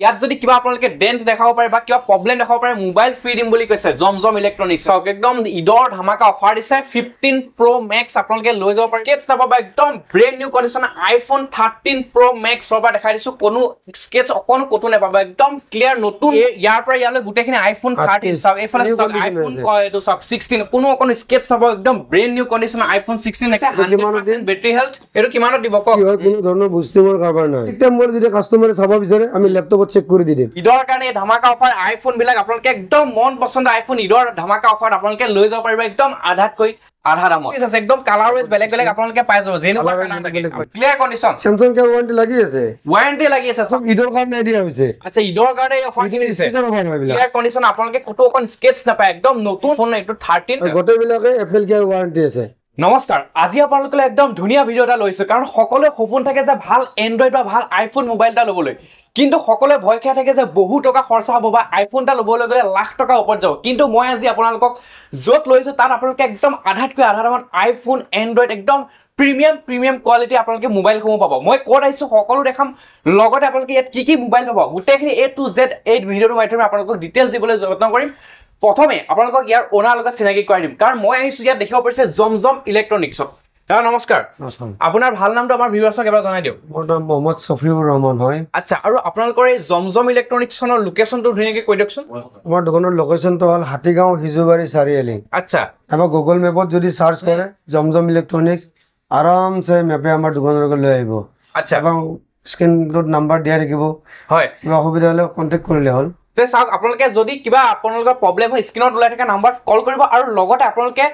ইয়াত যদি কিবা আপোনালোকে ডেন্ট দেখাব পাৰে বা কিবা প্ৰব্লেম দেখাব পাৰে মোবাইল ফ্ৰী দিম বুলি কৈছে জমজম ইলেক্ট্ৰনিক্স একদম ঈদৰ ধামাকা অফাৰ দিছে 15 Pro Max আপোনালোকে লৈ যাব পাৰে স্কেচ নাপাব একদম brand new condition iPhone 13 Pro Max ৰবা দেখাই দিছো কোনো স্কেচ অকনো কতো নাপাব একদম ক্লিয়াৰ নতুন ইয়াৰ পৰা ইয়ালৈ গোটেইখিনি iPhone 13 চাওক এইফালে iPhone এইটো চাওক 16 কোনো অকনো স্কেচ নাপাব একদম ব্ৰেণ্ড নিউ কণ্ডিশ্যন iPhone 16 আছে 100% বেটাৰি হেলথ এটো কিমানত দিব কক কোনো ধৰণৰ বুষ্টিংৰ কাৰবাৰ নাই একদম মোৰ যদি কাস্টমাৰে চাব বিচাৰে আমি ল্যাপটপত চেক কৰি দি দিম ঈদৰ কাৰণে ধামাকা অফাৰ আইফোন বিলাক আপোনালোকে একদম মন পছন্দ আইফোন ঈদৰ ধামাকা অফাৰ আপোনালোকে লৈ যাব পাৰিব একদম আধাতকৈ আধা দামত আছে একদম কালাৰ ওয়াইজ বেলেগ বেলেগ আপোনালোকে পাই যাব যেনেকুৱা ক্লিয়াৰ কণ্ডিশ্যন স্যামসাং কে ওয়াৰেন্টি লাগি আছে সব ঈদৰ কাৰণে দিয়া হৈছে আচ্ছা ঈদৰ কাৰণে এই অফাৰ কিনি দিছে ক্লিয়াৰ কণ্ডিশ্যন আপোনালোকে কতো অকন স্কেচ নাপায় একদম নতুন ফোন এইটো 13 গোটেইবিলাকে এপল কেয়াৰ ওয়াৰেন্টি আছে নমস্কাৰ আজি আপোনালোকলৈ একদম ধুনীয়া ভিডিও এটা লৈছো কাৰণ সকলোৱে সপোন থাকে যে ভাল এন্ড্ৰইড বা ভাল আইফোন মোবাইল এটা ল'বলৈ কিন্তু সকলোৱে ভয় খাই থাকে যে বহু টকা খৰচ হ'ব বা আইফোন এটা ল'বলৈ গ'লে লাখ টকা ওপৰত যাব কিন্তু মই আজি আপোনালোকক য'ত লৈছো তাত আপোনালোকে একদম আধাতকৈ আধা দামত আইফোন এন্ড্ৰইড একদম প্ৰিমিয়াম কোৱালিটি আপোনালোকে মোবাইলসমূহ পাব মই ক'ত আহিছো সকলো দেখাম লগতে আপোনালোকে ইয়াত কি মোবাইল পাব গোটেইখিনি A to Z এই ভিডিঅ'টোৰ মাধ্যমে আপোনালোকক ডিটেইলছ দিবলৈ যত্ন কৰিম প্ৰথমে আপোনালোকক ইয়াৰ ওনাৰ লগত চিনাকি কৰাই দিম কাৰণ মই আহিছো ইয়াত দেখিব পাৰিছে জমজম ইলেক্ট্ৰনিক্সত নমস্কাৰ আপোনাৰ ভাল নামটো আমাৰ ভিউৱাৰ্ছক এবাৰ জনাই দিয়ক মোৰ নাম মোহাম্মদ শফিউৰ ৰহমান হয় আচ্ছা আৰু আপোনালোকৰ এই জমজম ইলেক্ট্ৰনিক্সনৰ লোকেশ্যনটো ধুনীয়াকৈ কৈ দিয়কচোন আমাৰ দোকানৰ লোকেশ্যনটো হ'ল হাতীগাঁও হিজুবাৰী চাৰিআলি আচ্ছা আমাৰ গুগল মেপত যদি সাৰ্চ কৰে জমজম ইলেক্ট্ৰনিক্স আৰামছে মেপে আমাৰ দোকানলৈকে লৈ আহিব আচ্ছা এবং স্ক্ৰিনত নাম্বাৰ দিয়া থাকিব হয় কিবা অসুবিধা হ'লে কণ্টেক্ট কৰিলে হ'ল তে চাওক আপোনালোকে যদি কিবা আপোনালোকৰ প্ৰব্লেম হয় স্ক্ৰিনত ওলাই থকা নাম্বাৰত কল কৰিব আৰু লগতে আপোনালোকে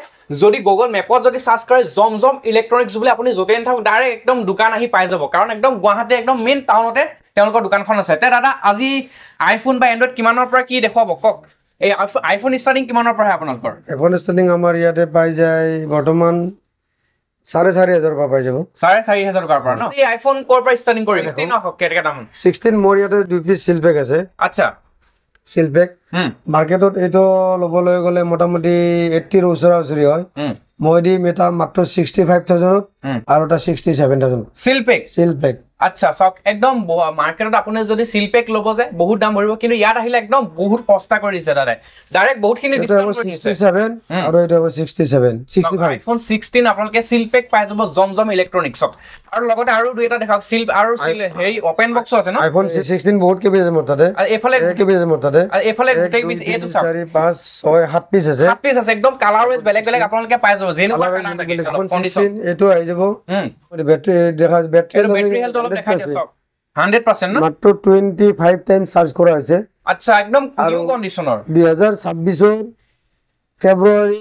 যদি গুগল মেপত যদি সাৰ্চ কৰে জমজম ইলেক্ট্ৰনিক্স বুলি আপুনি য'তে নাথাকক ডাইৰেক্ট একদম দোকান আহি পাই যাব কাৰণ একদম গুৱাহাটী একদম মেইন টাউনতে তেওঁলোকৰ দোকানখন আছে তে দাদা আজি আইফোন বা এন্ড্ৰইড কিমানৰ পৰা কি দেখুৱাব কওক এই আইফোন ষ্টাৰ্টিং কিমানৰ পৰা আপোনালোকৰ আইফোন ষ্টাৰ্টিং আমাৰ ইয়াতে পাই যায় বৰ্তমান 4,500 পৰা পাই যাব 4,500 টকাৰ পৰা ন এই আইফোন ক'ৰ পৰা ষ্টাৰ্টিং কৰিম 16 কেনেকৈ দাম 16 মোৰ ইয়াতে 2 পিচ সিলপেক আছে আচ্ছা সিলপেক মাৰ্কেটত এইটো ল'বলৈ গ'লে মোটামুটি 80 ৰ ওচৰা-ওচৰি হয় মই দিম এটা মাত্ৰ 65,000 আৰু এটা 67,000 সিলপেক আচ্ছা সক একদম মাৰ্কেটত আপুনি যদি সিলপেক ল'ব যে বহুত দাম ভৰিব কিন্তু ইয়াত আহিলে একদম বহুত সস্তা কৰি দিছে দাদা ডাইৰেক্ট বহুতখিনি ডিসকাউন্ট কৰি দিছে 67 আৰু এটা 65 আইফোন 16 আপোনালোকে সিলপেক পাই যাব জমজম ইলেক্ট্ৰনিক্সত আৰু লগতে আৰু দুটা দেখাওক সিল আৰু হেই ওপেন বক্স আছে ন আইফোন 16 বহুত কেবি আছে মোৰ তাতে আৰু এফালে কেবি আছে মোৰ তাতে আৰু এফালে গোটেই পিস এটো 4 5 6 7 পিস আছে 7 পিস আছে একদম কালাৰ ওয়াইজ বেলেগ বেলেগ আপোনালোকে পাই যাব যেনেকুৱা কালাৰ থাকে কণ্ডিশ্যন এটো আহি যাব বেটাৰি দেখা বেটাৰি হেলথ অলপ দেখাই দিয়ক 100% ন মাত্ৰ 25 টাইম চাৰ্জ কৰা হৈছে আচ্ছা একদম নিউ কণ্ডিশ্যনৰ 2026 ৰ ফেব্ৰুৱাৰী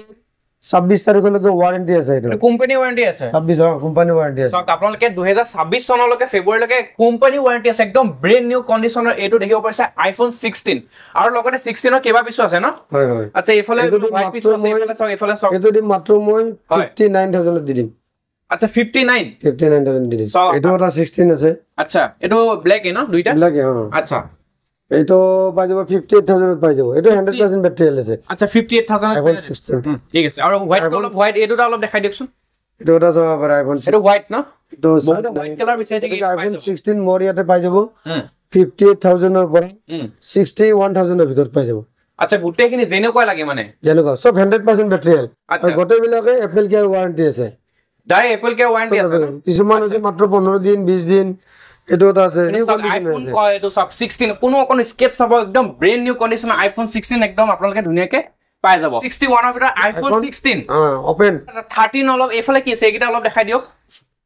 26 তাৰিখলৈকে ওয়াৰেন্টি আছে এটা কোম্পানী ওয়াৰেন্টি আছে 26 কোম্পানী ওয়াৰেন্টি আছে সক আপোনালোকে 2026 চনলৈকে ফেব্ৰুৱাৰীলৈকে কোম্পানী ওয়াৰেন্টি আছে একদম ব্ৰেণ্ড নিউ কণ্ডিশ্যনৰ এটো দেখিব পাৰিছে আইফোন 16 আৰু লগতে 16 ৰ কেবা পিছু আছে ন হয় হয় আচ্ছা এইফালে হোৱাইট পিছু আছে এইফালে সক এইফালে সক এটো দি মাত্ৰ মই 59000 দি দিম আচ্ছা 59000 দি দিম এটো এটা 16 আছে আচ্ছা এটো ব্ল্যাক এ ন দুইটা ব্ল্যাক এ আচ্ছা এটো পাই যাব 58000 পাই যাব এটো 100% ব্যাটারি হেল আছে আচ্ছা 58000 আইফোন 16 ঠিক আছে আৰু হোৱাইট এটোটা অলপ দেখাই দিয়কচোন এটো এটা সব আইফোন 16 এটো হোৱাইট ন তো হোৱাইট কালাৰ বিচাৰি থাকে আইফোন 16 মোৰ ইয়াতে পাই যাব 58000 ৰ পৰা 61000 ৰ ভিতৰত পাই যাব আচ্ছা গুটেখিনি যেনেকুৱা লাগে মানে যেনেকুৱা সব 100% ব্যাটাৰি হেল আৰু গোটেইবিলাকে এপল কেয়াৰ ওয়াৰেন্টি আছে ডাইৰেক্ট এপল কেয়াৰ ওয়াৰেন্টি আছে কিছুমান আছে মাত্ৰ 15 দিন 20 দিন এটো এটা আছে আইফোন কয় এটো সব 16 কোনো অকন স্কেপ চাব একদম ব্ৰেণ্ড নিউ কণ্ডিশ্যন আইফোন 16 একদম আপোনালোকে ধুনীয়াকে পাই যাব 61 ৰ ভিতৰত আইফোন 16 ওপেন 13 অলপ এফালে কি আছে এইটা অলপ দেখাই দিয়ক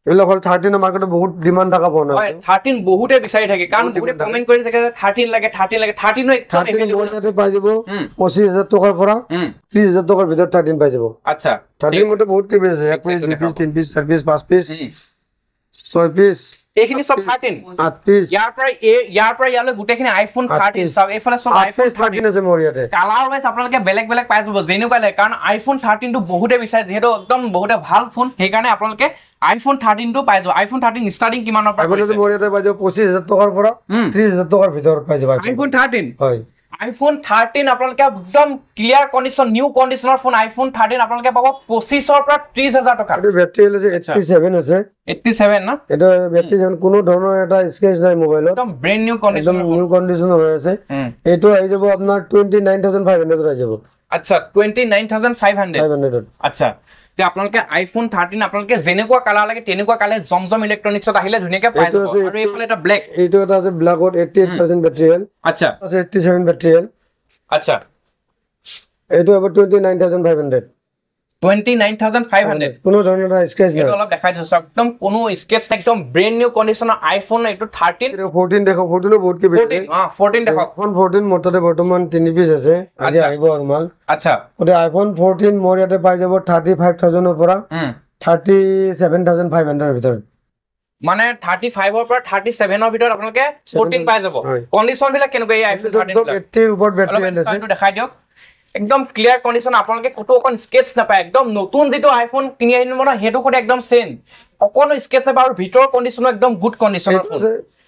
এলো হল 13 মাৰ্কেটত বহুত ডিমান্ড থকা ফোন আছে 13 বহুতে বিচাৰি থাকে কাৰণ বহুতে কমেন্ট কৰি থাকে 13 লাগে 13 নো একদম এভেইলেবল পাই যাব 25000 টকাৰ পৰা 30000 টকাৰ ভিতৰত 13 পাই যাব আচ্ছা 13 মতে বহুত কেবি আছে 1 piece 2 piece 3 piece 4 piece 5 piece 6 piece এইখিনি সব 13 8 পিস ইয়াৰ পৰা ইয়ালৈ গুটেখিনি আইফোন 13 সব এইফালে সব আইফোন 13 আছে মোৰ ইয়াতে কালাৰ ওয়াইজ আপোনালোকে বেলেগ বেলেগ পাই যাব যেনেকুৱা লাগে কাৰণ আইফোন 13 টো বহুতে বিচাৰে যেহেতু একদম বহুতে ভাল ফোন সেই কাৰণে আপোনালোকে আইফোন 13 টো পাই যাব আইফোন 13 ষ্টাৰ্টিং কিমানৰ পৰা আইফোন মোৰ ইয়াতে পাই যাব 25000 টকাৰ পৰা 30000 টকাৰ ভিতৰত পাই যাব আইফোন 13 হয় আইফোন 13 আপোনালোকে একদম ক্লিয়াৰ কণ্ডিশ্যন নিউ কণ্ডিশ্যনৰ ফোন আইফোন 13 আপোনালোকে পাব 25 পৰা 30,000 টকা এইটো বেটাৰি আছে 87 আছে 87 না এটা বেটাৰি কোনো ধৰণৰ এটা স্কেচ নাই মোবাইলত একদম ব্ৰেন্ড নিউ কণ্ডিশ্যন একদম নিউ কণ্ডিশ্যন হৈ আছে এইটো আহি যাব আপোনাৰ 29500 আহি যাব আচ্ছা 29500 আচ্ছা তে আপোনালোকে আইফোন 13 আপোনালোকে যেনেকুৱা কালাৰ লাগে তেনেকুৱা কালাৰ জমজম ইলেক্ট্ৰনিক্সত আহিলে ধুনীয়াকৈ পাই যাব আৰু এইফালে এটা ব্লেক এইটো এটা আছে ব্ল্যাকত 88% বেটাৰি হেল আচ্ছা আছে 87 বেটাৰি হেল আচ্ছা এইটো আবাৰ 29500 29500 কোনো ধৰণৰ এটা স্কেচ নাই এটা অলপ দেখাই দিছো একদম কোনো স্কেচ নাই একদম ব্ৰেন্ড নিউ কণ্ডিশ্যনৰ আইফোন এইটো 13 14 দেখো 14 বহুত কি বেছি 14 দেখো আইফোন 14 মোৰ তাতে বৰ্তমান 3 পিস আছে আজি আহিব আৰু মাল আচ্ছা ওতে আইফোন 14 মোৰ ইয়াতে পাই যাব 35000 ৰ পৰা 37500 ৰ ভিতৰত মানে 35 ৰ পৰা 37 ৰ ভিতৰত আপোনালোকে 14 পাই যাব কণ্ডিশ্যন বিলাক কেনেকুৱা এই আইফোন 13 80 ৰ ওপৰত বেটাৰি আছে এইটো দেখাই দিয়ক একদম ক্লিয়াৰ কণ্ডিশ্যন আপোনালোকে কতো অকন স্কেচ নাপায় একদম নতুন যেটো আইফোন কিনি আনিব না হেটো কোড একদম সেম অকনো স্কেচ নাপায় আৰু ভিতৰ কণ্ডিশ্যন একদম গুড কণ্ডিশ্যনৰ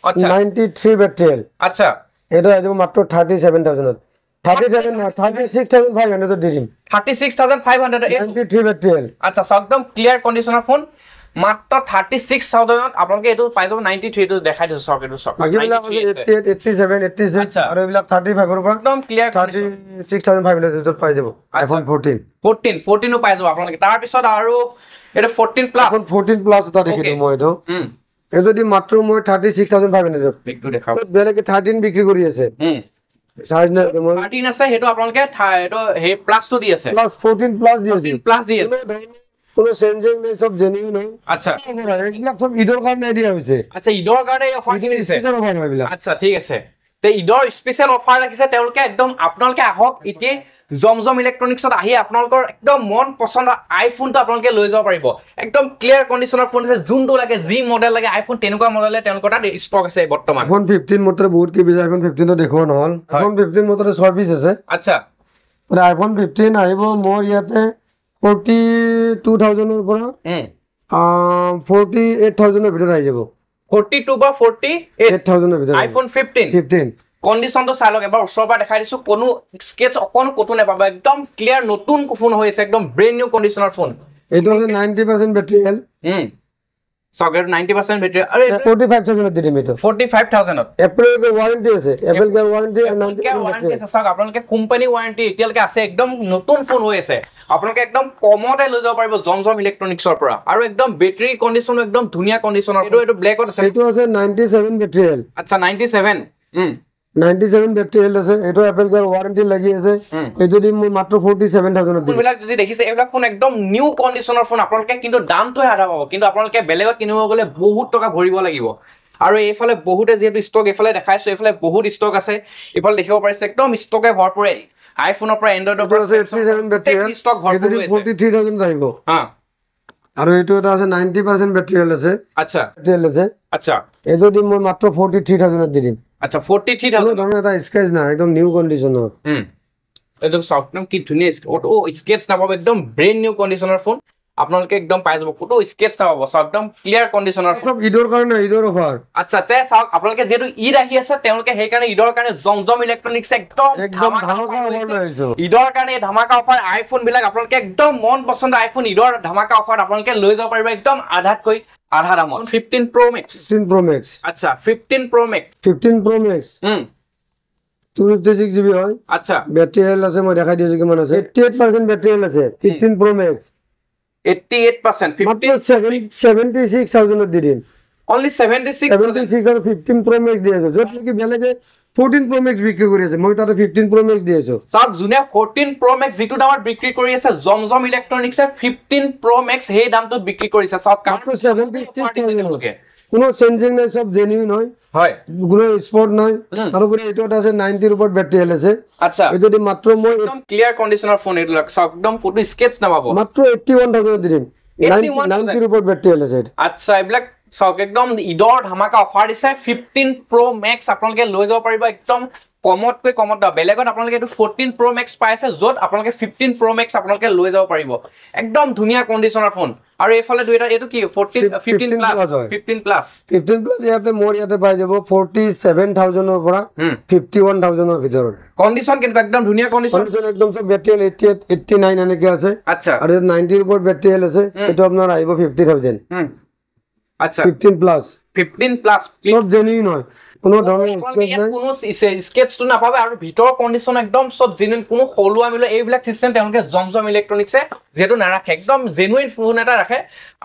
আচ্ছা 93 বেটাৰি আচ্ছা এটা আহিব মাত্ৰ 37000 36500 দি দিম 36500 93 বেটাৰি আচ্ছা একদম ক্লিয়াৰ কণ্ডিশ্যনৰ ফোন মাত্ৰ 36000 আপোনালোকে এটো পাই যাব 93 টো দেখাই দিছো সক এটো সক বাকিবিলাক আছে 88 87 86 আৰু এইবিলাক 35 ৰ পৰা একদম ক্লিয়াৰ 36500 ভিতৰত পাই যাব আইফোন 14 ও পাই যাব আপোনালোকে তাৰ পিছত আৰু এটা 14 প্লাস আইফোন 14 প্লাস এটা দেখিলো মই এটো এই যদি মাত্ৰ মই 36500 একটু দেখাও বেলেগে 13 বিক্ৰী কৰি আছে চাৰ্জ নাই মই 13 আছে হেটো আপোনালোকে এটো হে প্লাস টো দি আছে প্লাস 14 প্লাস দি আছে প্লাস দি আছে কোনো চেঞ্জিং নাই সব জেনুইন হয় আচ্ছা এইবিলাক সব ঈদৰ কাৰণে দিয়া হৈছে আচ্ছা ঈদৰ কাৰণে অফাৰ কি দিছে স্পেশাল অফাৰ হয় এইবিলাক আচ্ছা ঠিক আছে তে ঈদৰ স্পেশাল অফাৰ ৰাখিছে তেওঁলোকে একদম আপোনালোকে আহক ইতে জমজম ইলেক্ট্ৰনিক্সত আহি আপোনালোকৰ একদম মন পছন্দৰ আইফোনটো আপোনালোকে লৈ যাব পাৰিব একদম ক্লিয়াৰ কণ্ডিশ্যনৰ ফোন আছে যোনটো লাগে যি মডেল লাগে আইফোন তেনেকুৱা মডেলে তেওঁলোকৰ তাত ষ্টক আছে বৰ্তমান আইফোন 15 মটৰ বহুত কি বিজ আইফোন 15 তো দেখো নহল আইফোন 15 মটৰ 6 পিস আছে আচ্ছা মানে আইফোন 15 আহিব মোৰ ইয়াতে 42000 ৰ পৰা 48000 ৰ ভিতৰত আহি যাব 42 বা 48000 ৰ ভিতৰত আইফোন 15 কণ্ডিশ্যনটো চাই লওক এবাৰ ওচৰৰ পৰা দেখাই দিছো কোনো স্কেচ অকনো কতো নাপাব একদম ক্লিয়াৰ নতুন ফোন হৈ আছে একদম ব্ৰেন্ড নিউ কণ্ডিশ্যনৰ ফোন এইটো আছে 90% বেটাৰি হেল সগেৰ 90% বেটাৰি আৰে 45000 দি দিম এটো 45000 এপল কে ওয়াৰেন্টি আছে এপল কে ওয়াৰেন্টি 90% আছে সগ আপোনালোকে কোম্পানী ওয়াৰেন্টি এতিয়ালৈকে আছে একদম নতুন ফোন হৈ আছে আপোনালোকে একদম কমতে লৈ যাব পাৰিব জমজম ইলেক্ট্ৰনিক্সৰ পৰা আৰু একদম বেটাৰি কণ্ডিশ্যন একদম ধুনীয়া কণ্ডিশ্যনৰ এটো ব্লেকত আছে এটো আছে 97 বেটাৰি হেল আচ্ছা 97 97 বেটাৰি হেল আছে এটো এপল কে ওয়াৰেন্টি লাগি আছে এটো দি মই মাত্ৰ 47000 দিম এইবিলাক যদি দেখিছে এইবিলাক ফোন একদম নিউ কণ্ডিশ্যনৰ ফোন আপোনালোকে কিন্তু দামটো আধা পাব কিন্তু আপোনালোকে বেলেগত কিনিব গলে বহুত টকা ভৰিব লাগিব আৰু এইফালে বহুতে যেটো ষ্টক এইফালে দেখাইছো এইফালে বহুত ষ্টক আছে এইফালে দেখিব পাৰিছে একদম ষ্টকে ভৰপুৰ আইফোনৰ পৰা এন্ড্ৰইডৰ পৰা 87 বেটাৰি ষ্টক ভৰপুৰ আছে 43000 আহিব হা আৰু এটো এটা আছে 90% বেটাৰি হেল আছে আচ্ছা বেটাৰি হেল আছে আচ্ছা এটো দি মই মাত্ৰ 43000 দি দিম আচ্ছা 43000 ধৰণৰ এটা স্কেচ না একদম নিউ কণ্ডিশ্যনৰ এটো সফটনেম কি ধুনীয়া অটো স্কেচ নাপাব একদম ব্ৰেন্ড নিউ কণ্ডিশ্যনৰ ফোন আপোনালোকে একদম পাই যাব কটো স্কেচ নাপাব সব একদম ক্লিয়াৰ কণ্ডিশ্যনৰ সব ঈদৰ কাৰণে ঈদৰ অফাৰ আচ্ছা তে চাওক আপোনালোকে যেটো ঈদ আহি আছে তেওঁলোকে সেই কাৰণে ঈদৰ কাৰণে জমজম ইলেক্ট্ৰনিক্স একদম ধামাকা অফাৰ লৈছো ঈদৰ কাৰণে ধামাকা অফাৰ আইফোন বিলাক আপোনালোকে একদম মন পছন্দৰ আইফোন ঈদৰ ধামাকা অফাৰ আপোনালোকে লৈ যাব পাৰিব একদম আধাতকৈ আধা দামত 15 Pro Max আচ্ছা 15 Pro Max 256 GB হয় আচ্ছা বেটাৰি হেল আছে মই দেখাই দিছো কিমান আছে 88% বেটাৰি হেল আছে 15 Pro Max 88% মাত্ৰ 76000 দি দিম only 76 আৰু 15 Pro Max দি আছো যত কি বেলেগে 14 Pro Max বিক্ৰী কৰি আছে মই তাতে 15 Pro Max দি আছো সব জুনিয়া 14 Pro Max যেটো দামত বিক্ৰী কৰি আছে জমজম ইলেক্ট্ৰনিক্সে 15 Pro Max সেই দামটো বিক্ৰী কৰিছে সব মাত্ৰ 76000 কোনো চেঞ্জিং নাই সব জেনুইন হয় কোনো স্পট নাই তারপরে এটা আছে 90 ওপর ব্যাটারি হেল আছে আচ্ছা এটা দি মাত্র মই একদম ক্লিয়ার কন্ডিশনার ফোন এটা লাগ একদম পুরো স্কেচ না পাবো মাত্র 81000 দিম 90 ওপর ব্যাটারি হেল আছে আচ্ছা এইবিলাক সব একদম ঈদৰ ধামাকা অফাৰ দিছে 15 Pro Max আপোনালোকে লৈ যাব পাৰিব একদম কমতকৈ কমত বেলেগত আপোনালোকে এইটো 14 Pro Max পাইছে য'ত আপোনালোকে 15 Pro Max আপোনালোকে লৈ যাব পাৰিব একদম ধুনীয়া কণ্ডিচনৰ ফোন আৰু এইফালে দুইটা এইটো কি 15 প্লাছ ইয়াতে মোৰ ইয়াতে পাই যাব 47,000 ৰ পৰা 51,000 ৰ ভিতৰত কণ্ডিচন কেনেকুৱা একদম ধুনীয়া কণ্ডিচন একদম সব বেটেল 88 89 এনেকে আছে আচ্ছা আৰু 90 ৰ ওপৰত বেটেল আছে এটো আপোনাৰ আহিব 50,000 আচ্ছা 15 প্লাস সব জেনুইন হয় কোনো ধৰণৰ স্কেচ নাই কোনো স্কেচটো নাপাবে আৰু ভিতৰ কণ্ডিচন একদম সব জেনুইন কোনো হলুৱা মিলো এইবিলাক সিস্টেম তেওঁলোকে জমজম ইলেক্ট্ৰনিক্সে যেটো নাৰাখে একদম জেনুইন ফোন এটা ৰাখে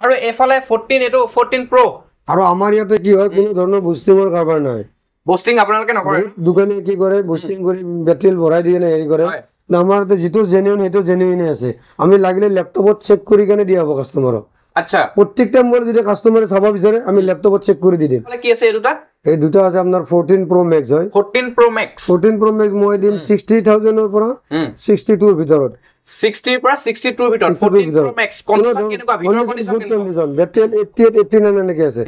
আৰু এফালে 14 এটো 14 Pro আৰু আমাৰ ইয়াতে কি হয় কোনো ধৰণৰ বুষ্টিংৰ কাৰবাৰ নাই বুষ্টিং আপোনালোকে নকৰে দোকানে কি কৰে বুষ্টিং কৰি বেটেল ভৰাই দিয়ে না হেৰি কৰে না আমাৰ যেটো জেনুইন হেটো জেনুইন আছে আমি লাগিলে ল্যাপটপত চেক কৰি কেনে দিয়া হ'ব কাস্টমাৰক আচ্ছা প্ৰত্যেকটা মোৰ যদি কাস্টমাৰে চাব বিচাৰে আমি ল্যাপটপত চেক কৰি দি দিম কি আছে এটোটা এই দুটা আছে আপোনাৰ 14 Pro Max হয় 14 Pro Max মই দিম 60,000 ৰ পৰা 62 ৰ ভিতৰত 60 পৰা 62 ৰ ভিতৰত 14 Pro Max কণ্ডিচন কেনেকুৱা ভিতৰ কণ্ডিচন বেটেল 88 89 এনেকে আছে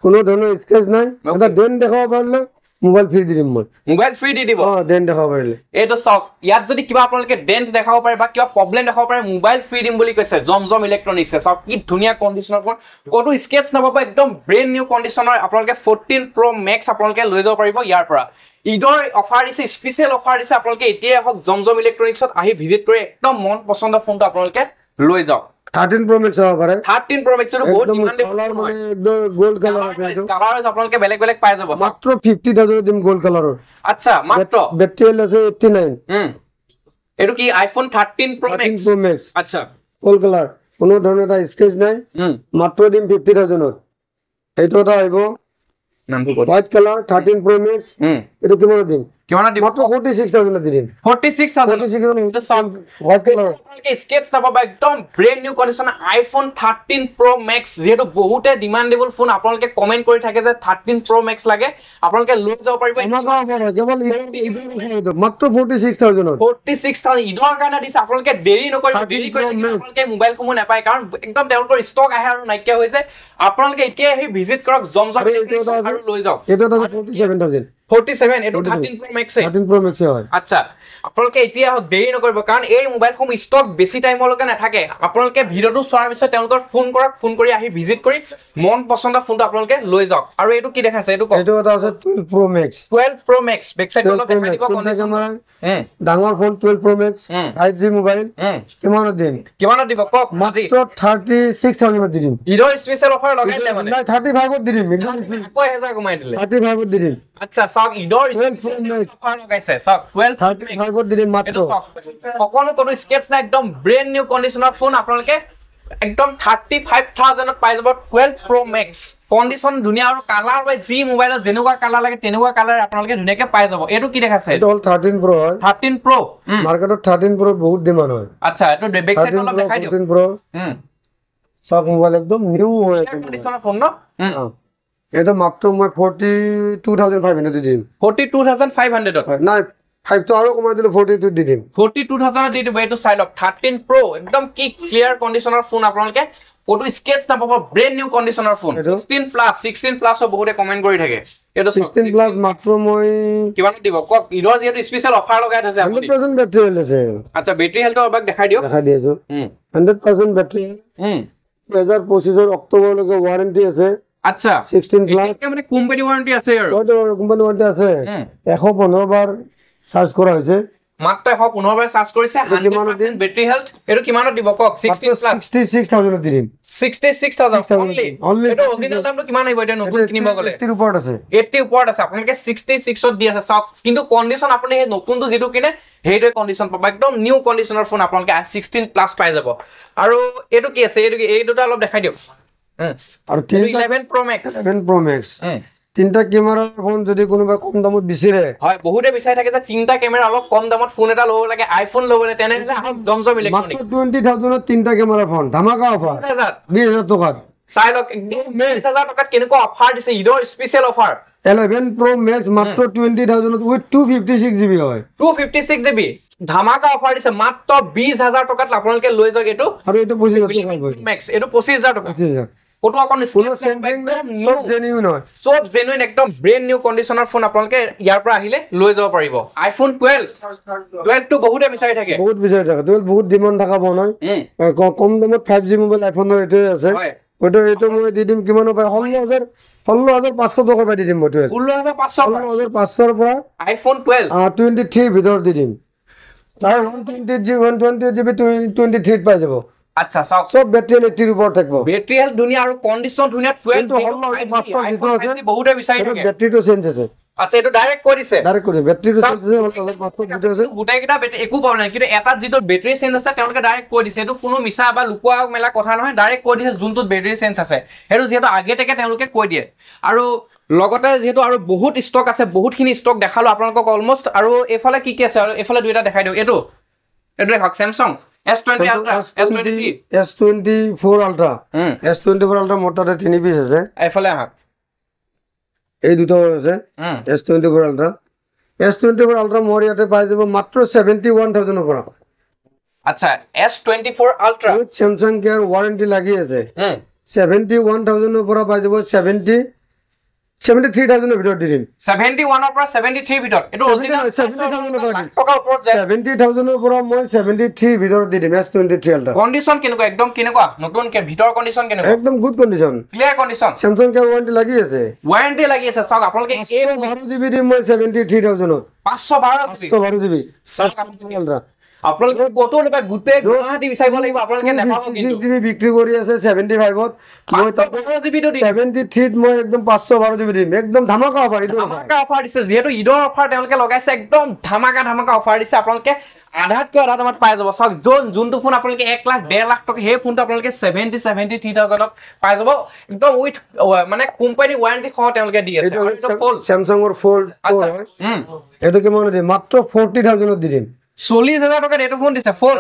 কোনো ধৰণৰ স্কেচ নাই এটা দেন দেখাব পাৰিলে মোবাইল ফ্ৰী দি দিম মই মোবাইল ফ্ৰী দি দিব দেন দেখাব পাৰিলে এইটো সক ইয়াত যদি কিবা আপোনালোকে ডেন্ট দেখাব পাৰে বা কিবা প্ৰবলেম দেখাব পাৰে মোবাইল ফ্ৰী দিম বুলি কৈছে জমজম ইলেক্ট্ৰনিক্সে সব কি ধুনীয়া কণ্ডিচনৰ ফোন কতো স্কেচ নাপাব একদম ব্ৰেন্ড নিউ কণ্ডিচনৰ আপোনালোকে 14 Pro Max আপোনালোকে লৈ যাব পাৰিব ইয়াৰ পৰা ইদৰ অফাৰ দিছে স্পেশাল অফাৰ দিছে আপোনালোকে এতিয়া হক জমজম ইলেক্ট্ৰনিক্সত আহি ভিজিট কৰি একদম মন পছন্দ ফোনটো আপোনালোকে লৈ যাওক 13 Pro Max হ'ব পাৰে 13 Pro Max টো বহুত ডিমান্ডেবল মানে একদম গোল্ড কালাৰ আছে এটো কালাৰ আপোনালোকে বেলেগ বেলেগ পাই যাব মাত্ৰ 50,000 দিম গোল্ড কালাৰৰ আচ্ছা মাত্ৰ বেটেল আছে 89 এটো কি আইফোন 13 Pro Max আচ্ছা গোল্ড কালাৰ কোনো ধৰণৰ এটা স্কেচ নাই মাত্ৰ দিম 50,000 ৰ এইটো এটা আহিব নামটো কত হোৱাইট কালাৰ 13 Pro Max এটো কিমান দিম দিব মাত্ৰ 46,000 দিম 46,000 এটা সব হোৱাইট কালাৰ আপোনালোকে স্কেচ নাপাবা একদম brand new condition iPhone 13 Pro Max যেটো বহুতে ডিমান্ডেবল ফোন আপোনালোকে কমেন্ট কৰি থাকে যে 13 Pro Max লাগে আপোনালোকে লৈ যাব পাৰিব কেৱল মাত্ৰ 46,000 ইদৰ কাৰণে দিছে আপোনালোকে দেৰি নকৰিব দেৰি কৰি আপোনালোকে মোবাইল সমূহ নাপায় কাৰণ একদম তেওঁলোকৰ ষ্টক আহে আৰু নাইকিয়া হৈ যায় আপোনালোকে এতিয়া আহি ভিজিট কৰক জমজম আৰু লৈ যাওক এটা 47,000 47 এটো 13 Pro Max 13 Pro Max হয় আচ্ছা আপোনালোকে এতিয়া দেৰি নকৰিব কাৰণ এই মোবাইল সমূহ ষ্টক বেছি টাইমলৈকে নাথাকে আপোনালোকে ভিডিওটো চোৱাৰ পিছত তেওঁলোকৰ ফোন কৰক ফোন কৰি আহি ভিজিট কৰি মন পছন্দ ফোনটো আপোনালোকে লৈ যাওক আৰু এইটো কি দেখাইছে এইটো এটা আছে 12 Pro Max 12 Pro Max back side অলপ দেখাই দিব কণ্ডিচন ডাঙৰ phone 12 Pro Max 5G mobile কিমানত দিব কক মাত্ৰ 36,000 দি দিম ইদৰ স্পেশাল অফাৰ লগাইলে মানে নাই 35 দি দিম কয় হাজাৰ কমাই দিলে 35 দি দিম আচ্ছা সক ইদৰ অফাৰ লগাইছে সক 12 35 দি দিম মাত্ৰ অকনো কোনো স্কেচ নাই একদম ব্ৰেন্ড নিউ কণ্ডিচনৰ ফোন আপোনালোকে একদম 35,000 ত পাই যাব 12 Pro Max কণ্ডিচন ধুনীয়া আৰু কালাৰ হয় জি মোবাইলত যেনেকুৱা কালাৰ লাগে তেনেকুৱা কালাৰ আপোনালোকে ধুনীয়াকে পাই যাব এটো কি দেখাইছে এটো 13 Pro হয় 13 Pro মাৰ্কেটত 13 Pro বহুত ডিমান্ড হয় আচ্ছা এটো বেক সাইড অলপ দেখাই দিও 13 Pro সব মোবাইল একদম নিউ হৈ আছে কণ্ডিচনৰ ফোন ন এটা মাত্ৰ মই 42,500 দি দিম 42,500 নাই 5 তো আৰু কমাই দিলে 42 দি দিম 42,000 দি দিব এটো চাই লক 13 Pro একদম কি ক্লিয়াৰ কণ্ডিচনৰ ফোন আপোনালোকে কোটো স্কেচ নাপাব ব্ৰেন্ড নিউ কণ্ডিচনৰ ফোন 16 প্লাস বহুতে কমেন্ট কৰি থাকে এটো 16 প্লাস মাত্ৰ মই কিমান দিব কক ইদৰ যেটো স্পেশাল অফাৰ লগাই থৈছে আপুনি 100% বেটাৰি আছে আচ্ছা বেটাৰি হেলটো অলপ দেখাই দিও দেখাই দিছো 100% বেটাৰি 2025 অক্টোবৰ লৈকে ওয়াৰেন্টি আছে আচ্ছা 16 প্লাস মানে কোম্পানী ওয়াৰেন্টি আছে আৰু কোম্পানী ওয়াৰেন্টি আছে 115 বাৰ চাৰ্জ কৰা হৈছে মাত্ৰ 115 বাৰ চাৰ্জ কৰিছে 100% বেটাৰি হেলথ এটো কিমানত দিব কক 16 প্লাস 66,000 দিম 66,000 অনলি এটো অৰিজিনাল দামটো কিমান আহিব এটা নতুন কিনিব গলে 80 ওপৰত আছে 80 ওপৰত আছে আপোনালোকে 66 ত দি আছে সব কিন্তু কণ্ডিচন আপুনি হে নতুনটো যেটো কিনে হেইটো কণ্ডিচন পাবা একদম নিউ কণ্ডিচনৰ ফোন আপোনালোকে 16 প্লাস পাই যাব আৰু এটো কি আছে এটো এই দুটা অলপ দেখাই দিও আৰু 11 Pro Max 11 Pro Max তিনটা ক্যামেৰাৰ ফোন যদি কোনোবা কম দামত বিচিৰে হয় বহুতে বিচাৰি থাকে যে তিনটা ক্যামেৰা অলপ কম দামত ফোন এটা ল'ব লাগে আইফোন ল'বলে তেনেহলে আহক জমজম ইলেক্ট্ৰনিক্স মাত্ৰ 20,000 ত তিনটা ক্যামেৰা ফোন ধামাকা অফাৰ 20,000 টকাত চাই লক 20,000 টকাত কেনেকুৱা অফাৰ দিছে ইদৰ স্পেশাল অফাৰ 11 Pro Max মাত্ৰ 20,000 ত উইথ 256 GB হয় 256 GB ধামাকা অফাৰ দিছে মাত্ৰ 20,000 টকাত আপোনালোকে লৈ যাওক এটো আৰু এটো 25,000 টকা Max এটো 25,000 টকা ফটো অকন সব জেনুইন হয় সব জেনুইন একদম ব্ৰেণ্ড নিউ কণ্ডিশ্যনৰ ফোন আপোনালোকে ইয়াৰ পৰা আহিলে লৈ যাব পাৰিব আইফোন 12 টো বহুতে বিচাৰি থাকে বহুত বিচাৰি থাকে 12 বহুত ডিমান্ড থকা ফোন হয় কম দামত 5G মোবাইল আইফোনৰ এইটোৱে আছে এইটো মই দি দিম কিমান পায় 16500 টকা পাই দি দিম মই 16500 ৰ পৰা আইফোন 23 ভিতৰত দি দিম 120GB 23 পাই যাব আচ্ছা চাওক সব ব্যাটাৰি ইলেক্ট্ৰিক উপৰ থাকবো ব্যাটাৰি হেলথ ধুনিয়া আৰু কন্ডিশন ধুনিয়া 12 বহুতে বিচাৰি থাকে ব্যাটাৰিটো চেঞ্জ আছে আচ্ছা এটো ডাইৰেক্ট কৰিছে ডাইৰেক্ট কৰি ব্যাটাৰিটো চেঞ্জ আছে গুটাই কিটা একো প্ৰবলেম নাই কিন্তু এটা যেটো ব্যাটাৰি চেঞ্জ আছে তেওঁলোকে ডাইৰেক্ট কৈ দিছে এটো কোনো মিছা বা লুকুৱা মেলা কথা নহয় ডাইৰেক্ট কৈ দিছে যোনটো ব্যাটাৰি চেঞ্জ আছে হেটো যেটো আগেতেকে তেওঁলোকে কৈ দিয়ে আৰু লগতে যেটো আৰু বহুত ষ্টক আছে বহুতখিনি ষ্টক দেখালো আপোনালোকক অলমোস্ট আৰু এফালে কি কি আছে আৰু এফালে দুইটা দেখাই দিও এটো দেখক Samsung S20 Ultra S24 Ultra S24 Ultra মোটাতে 3 পিস আছে এফালে আহা এই দুটো আছে S24 Ultra S24 Ultra মোৰ ইয়াতে পাই যাব মাত্ৰ 71000 ৰ পৰা আচ্ছা S24 Ultra Samsung care warranty লাগি আছে 71000 ৰ পৰা পাই যাব 73000 ৰ ভিতৰত দি দিম 71 ৰ পৰা 73 ভিতৰত এটো অৰিজিনাল 70000 টকা ওপৰত যায় 70000 ৰ পৰা মই 73 ভিতৰত দি দিম S23 Ultra কন্ডিশন কেনেকুৱা একদম কেনেকুৱা নতুন কে ভিতৰ কন্ডিশন কেনেকুৱা একদম good condition clear condition Samsung care warranty লাগি আছে চাওক আপোনালোকে এই 512GB দিম মই 73000 512GB Ultra আপোনালোকে কত নেপা গুটে গুৱাহাটী বিচাৰিব লাগিব আপোনালোকে নেপাব কিন্তু 6GB বিক্ৰী কৰি আছে 75 ত মই 512GB টো দিম 73 ত মই একদম 512GB দিম একদম ধামাকা অফাৰ ইটো ধামাকা অফাৰ দিছে যেহেতু ঈদৰ অফাৰ তেওঁলোকে লগাইছে একদম ধামাকা অফাৰ দিছে আপোনালোকে আধাতকৈ আধা দামত পাই যাব চাওক যোনটো ফোন আপোনালোকে 1 লাখ 1.5 লাখ টকা সেই ফোনটো আপোনালোকে 73000 ত পাই যাব একদম উইথ মানে কোম্পানী ওয়াৰেন্টি সহ তেওঁলোকে দি আছে Samsung ৰ Fold হয় এটো কিমান দিম মাত্ৰ 40000 ত দি দিম 40000 টকাত এটো ফোন দিছে ফোন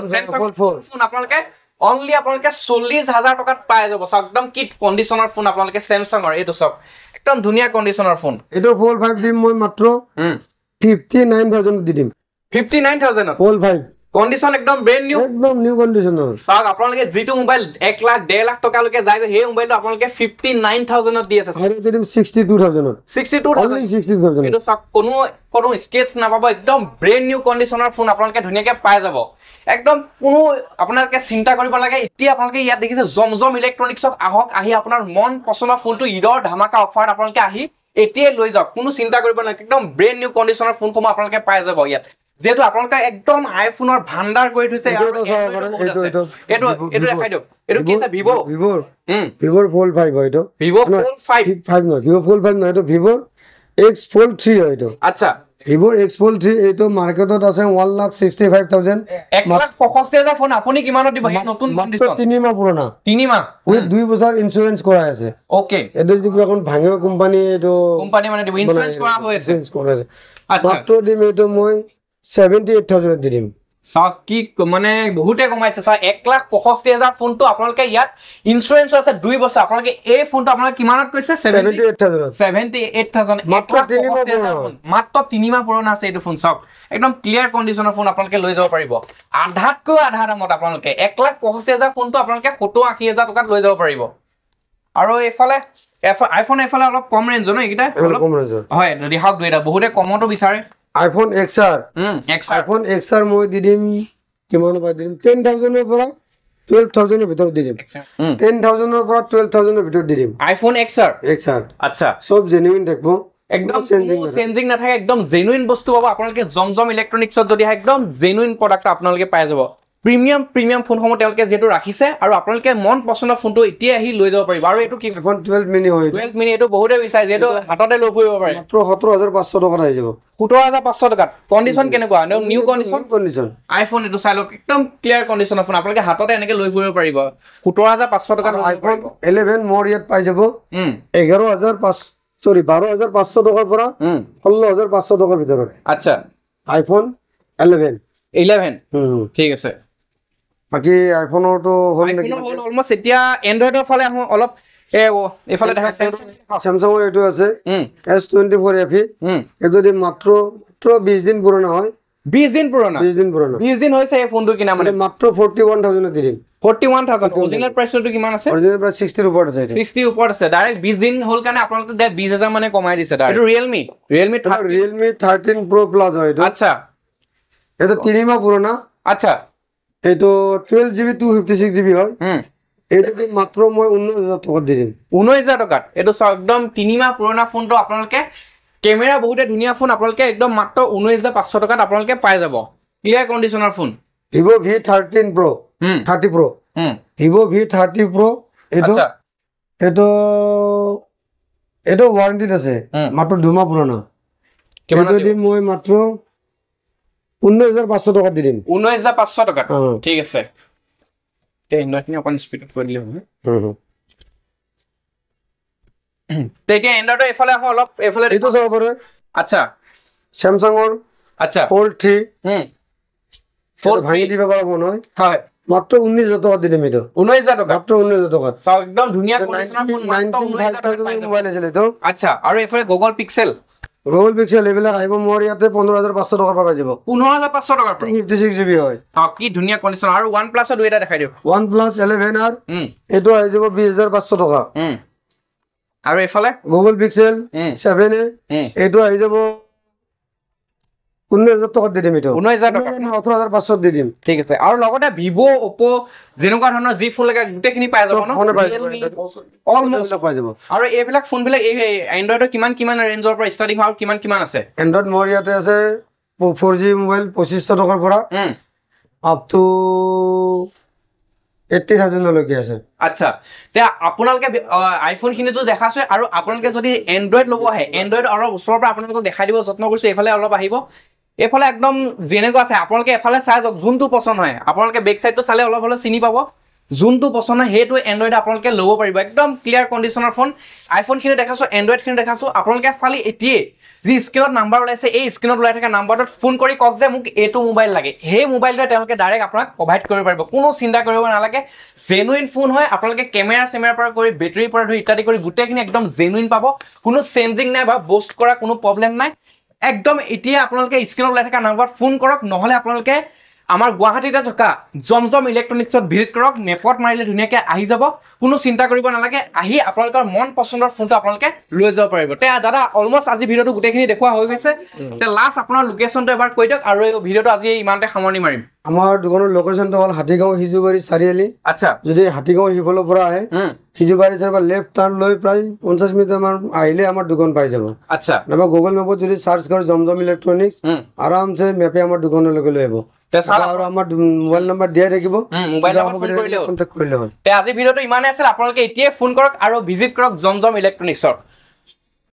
আপোনালোকে অনলি আপোনালোকে 40000 টকাত পাই যাব একদম কিট কন্ডিশনৰ ফোন আপোনালোকে Samsung ৰ এটো সব একদম ধুনিয়া কন্ডিশনৰ ফোন এটো Fold 5 দিম মই মাত্ৰ 59000 দি দিম 59000 Fold 5 কন্ডিশন একদম ব্ৰেণ্ড নিউ কন্ডিশনৰ চাওক আপোনালোকে যেটো মোবাইল 1 লাখ 1.5 লাখ টকা লৈকে যায় সেই মোবাইলটো আপোনালোকে 59000 ত দি আছে আৰু দিম 62000 এটো চাওক কোনো স্কেচ নাপাব একদম ব্ৰেণ্ড নিউ কন্ডিশনৰ ফোন আপোনালোকে ধুনিয়াকে পাই যাব একদম কোনো আপোনালোকে চিন্তা কৰিব লাগে এতিয়া আপোনালোকে ইয়াত দেখিছে জমজম ইলেক্ট্ৰনিক্সত আহক আহি আপোনাৰ মন পছন্দৰ ফোনটো ঈদৰ ধামাকা অফাৰ আপোনালোকে আহি এতিয়া লৈ যাওক কোনো চিন্তা কৰিব নালাগে একদম ব্ৰেণ্ড নিউ কন্ডিশনৰ ফোনসমূহ আপোনালোকে পাই যাব ইয়াত যেটো আপোনালোকে একদম আইফোনৰ ভান্ডাৰ কৰি থৈছে এটো দেখাই দিও এটো কি আছে Vivo Fold 5 হয় এটো Vivo Fold 5 নহয় Vivo Fold 5 নহয় এটো Vivo X Fold 3 হয় এটো আচ্ছা Vivo X Fold 3 এইটো মাৰ্কেটত আছে 1,65,000 1,65,000 ফোন আপুনি কিমানত দিব এই নতুন কন্ডিশন 3 মাহ পুৰণা 3 মাহ উইথ 2 বছৰ ইন্সুৰেন্স কৰা আছে ওকে এটো যদি এখন ভাঙিও কোম্পানী এটো কোম্পানী মানে দিব ইন্সুৰেন্স কৰা হৈছে আচ্ছা মাত্ৰ দিম এটো মই 78000 দি দিম সাক কি মানে বহুতে কমাইছে সা 1,65,000 ফোনটো আপোনালোকে ইয়াত ইন্সুৰেন্স আছে 2 বছৰ আপোনালোকে এই ফোনটো আপোনালোকে কিমানত কৈছে 78000 মাত্ৰ 3 মাহ পুৰণা আছে এইটো ফোন সব একদম ক্লিয়াৰ কন্ডিশনৰ ফোন আপোনালোকে লৈ যাব পাৰিব আধাতকৈ আধা দামত আপোনালোকে 1,65,000 ফোনটো আপোনালোকে 70-80000 টকাত লৈ যাব পাৰিব আৰু এফালে আইফোন এফালে অলপ কম ৰেঞ্জ ন এইটা অলপ কম ৰেঞ্জ হয় যদি হাক দুইটা বহুতে কমটো বিচাৰে iPhone XR iPhone XR মই দি দিম কিমান পাই দিম 10000 ৰ পৰা 12000 ৰ ভিতৰত দি দিম 10000 ৰ পৰা 12000 ৰ ভিতৰত দি দিম iPhone XR আচ্ছা সব জেনুইন দেখবো একদম চেঞ্জিং না থাকে একদম জেনুইন বস্তু পাব আপোনালোকে জমজম ইলেক্ট্ৰনিক্সত যদি একদম জেনুইন প্ৰডাক্ট আপোনালোকে পাই যাব প্ৰিমিয়াম ফোনসমূহ তেওঁলোকে যেটো ৰাখিছে আৰু আপোনালোকে মন পছন্দৰ ফোনটো এতিয়া আহি লৈ যাব পাৰিব আৰু এটো কি iPhone 12 mini হয় 12 mini এটো বহুতে বিচাৰে যেটো হাততে লৈ ফুৰিব পাৰে মাত্ৰ 17500 টকা আহি যাব 17500 টকা কন্ডিশন কেনেকুৱা নিউ কন্ডিশন আইফোন এটো চাই লওক একদম ক্লিয়াৰ কন্ডিশনৰ ফোন আপোনালোকে হাততে এনেকে লৈ ফুৰিব পাৰিব 17500 টকা iPhone 11 মোৰ ইয়াত পাই যাব 12500 টকাৰ পৰা 16500 টকাৰ ভিতৰত আচ্ছা iPhone 11 ঠিক আছে বাকি আইফোনৰ তো হল অলমোস্ট এতিয়া এন্ড্ৰইডৰ ফালে আহো অলপ এফালে দেখা স্যামসাংৰ এটো আছে S24 FE এটো দি মাত্ৰ 20 দিন পুৰণা হয় 20 দিন পুৰণা 20 দিন পুৰণা 20 দিন হৈছে এই ফোনটো কিনা মানে মাত্ৰ 41,000 দি দিম 41,000 অৰিজিনেল প্ৰাইচটো কিমান আছে অৰিজিনেল প্ৰাইচ 60 ৰ ওপৰত আছে 60 ৰ ওপৰত আছে ডাইৰেক্ট 20 দিন হ'ল কাৰণে আপোনালোকে 20,000 মানে কমাই দিছে ডাইৰেক্ট এইটো Realme 13 Pro Plus হয় এইটো আচ্ছা এইটো 3 মাহ পুৰণা আচ্ছা এইটো 12GB 256GB হয় এইটো দি মাত্ৰ মই 19,000 টকা দি দিম 19,000 টকাত এইটো একদম 3 মাহ পুৰণা ফোনটো আপোনালোকে কেমেৰা বহুতে ধুনীয়া ফোন আপোনালোকে একদম মাত্ৰ 19,500 টকাত আপোনালোকে পাই যাব ক্লিয়াৰ কণ্ডিচনৰ phone Vivo V13 Pro 30 Pro Vivo V30 Pro এইটো এইটো এইটো ওয়াৰেন্টি আছে মাত্ৰ 2 মাহ পুৰণা এইটো দি মই মাত্ৰ 19,500 টকা দি দিম 19,500 টকা ঠিক আছে তে ইনভাইটনি অকন স্পিডত কৰি দিলে তেতিয়া এন্ড্ৰইডৰ এফালে আহো অলপ এফালে এইটো চাব পাৰে আচ্ছা স্যামসাংৰ আচ্ছা Fold 3 Fold ভাঙি দিব পাৰা মন হয় হয় মাত্ৰ 19,000 টকা দি দিম এইটো 19,000 টকা মাত্ৰ 19,000 টকা তো একদম ধুনীয়া কণ্ডিচনৰ ফোন মাত্ৰ 19,000 টকা মোবাইল আছে তো আচ্ছা আৰু এফালে Google Pixel এইবিলাক আহিব মোৰ ইয়াতে 15,500 টকাৰ পৰা পাই যাব 15,500 টকাৰ পৰা 56GB হয় কি ধুনীয়া কণ্ডিচন আৰু OnePlus ৰ দুইটা দেখাই দিও OnePlus 11 আৰ এটো আহি যাব 20,500 টকা আৰু এফালে Google Pixel 7a এটো আহি যাব 19,000 টকা দি দিম এটো 19,000 টকা 18,500 দি দিম ঠিক আছে আৰু লগতে Vivo Oppo যেনেকুৱা ধৰণৰ জি ফোন লাগে গুটেখিনি পাই যাব ন অলমোস্ট পাই যাব আৰু এইবিলাক ফোন বিলাক এই এন্ড্ৰইডৰ কিমান ৰেঞ্জৰ পৰা ষ্টাৰ্টিং হয় কিমান আছে এন্ড্ৰইড মোৰ ইয়াতে আছে 4G মোবাইল 2500 টকাৰ পৰা আপ টু 80,000 লৈকে আছে আচ্ছা তে আপোনালোকে আইফোন খিনিটো দেখাছে আৰু আপোনালোকে যদি এন্ড্ৰইড লব আহে এন্ড্ৰইড অলপ ওচৰৰ পৰা আপোনালোকক দেখাই দিব যত্ন কৰিছে এফালে অলপ আহিব এফালে একদম যেনেকুৱা আছে আপোনালোকে এফালে চাই যাওক যোনটো পছন্দ হয় আপোনালোকে বেক সাইডটো চালে অলপ হলে চিনি পাব যোনটো পছন্দ হয় হেতু এন্ড্ৰইড আপোনালোকে লব পাৰিব একদম ক্লিয়াৰ কণ্ডিচনৰ ফোন আইফোন খিনি দেখাছো এন্ড্ৰইড খিনি দেখাছো আপোনালোকে খালি এটিয়ে যি স্ক্ৰিনত নাম্বাৰ ওলাইছে এই স্ক্ৰিনত ওলাই থকা নাম্বাৰটোত ফোন কৰি কওক যে মোক এটো মোবাইল লাগে সেই মোবাইলটো তেওঁলোকে ডাইৰেক্ট আপোনাক প্ৰভাইড কৰিব পাৰিব কোনো চিন্তা কৰিব নালাগে জেনুইন ফোন হয় আপোনালোকে কেমেৰাৰ পৰা কৰি বেটাৰীৰ পৰা ধৰি ইত্যাদি কৰি গুটেখিনি একদম জেনুইন পাব কোনো চেঞ্জিং নাই বা বুষ্ট কৰা কোনো প্ৰবলেম নাই একদম এতিয়া আপোনালোকে স্ক্ৰিনত ওলাই থকা নাম্বাৰত ফোন কৰক নহলে আপোনালোকে আমাৰ গুৱাহাটীতে থকা জমজম ইলেক্ট্ৰনিক্সত ভিজিট কৰক মেপত মাৰিলে ধুনীয়াকৈ আহি যাব কোনো চিন্তা কৰিব নালাগে আহি আপোনালোকৰ মন পছন্দৰ ফোনটো আপোনালোকে লৈ যাব পাৰিব তে দাদা অলমোস্ট আজি ভিডিওটো গুটেখিনি দেখুৱা হৈ গৈছে তে লাষ্ট আপোনাৰ লোকেশনটো এবাৰ কৈ দিয়ক আৰু এই ভিডিওটো আজি ইমানতে সামৰণি মাৰিম আমাৰ দোকানৰ লোকেশনটো হ'ল হাতীগাঁও হিজুবাৰী চাৰিআলি আচ্ছা যদি হাতীগাঁও হিফলৰ পৰা আহে হিজুবাৰী চাৰ পৰা লেফট টাৰ্ণ লৈ প্ৰায় 50 মিনিট আমাৰ আহিলে আমাৰ দোকান পাই যাব আচ্ছা নাবা গুগল মেপত যদি সাৰ্চ কৰে জমজম ইলেক্ট্ৰনিক্স আৰামছে মেপে আমাৰ দোকানলৈকে লৈ আহিব আৰু আমাৰ মোবাইল নম্বৰ দিয়া থাকিব মোবাইল নম্বৰ ফোন কৰিলে কন্টাক্ট কৰিলে হয় তে আজি ভিডিওটো ইমানে আছিল আপোনালোকে এতিয়াই ফোন কৰক আৰু ভিজিট কৰক জমজম ইলেক্ট্ৰনিক্সৰ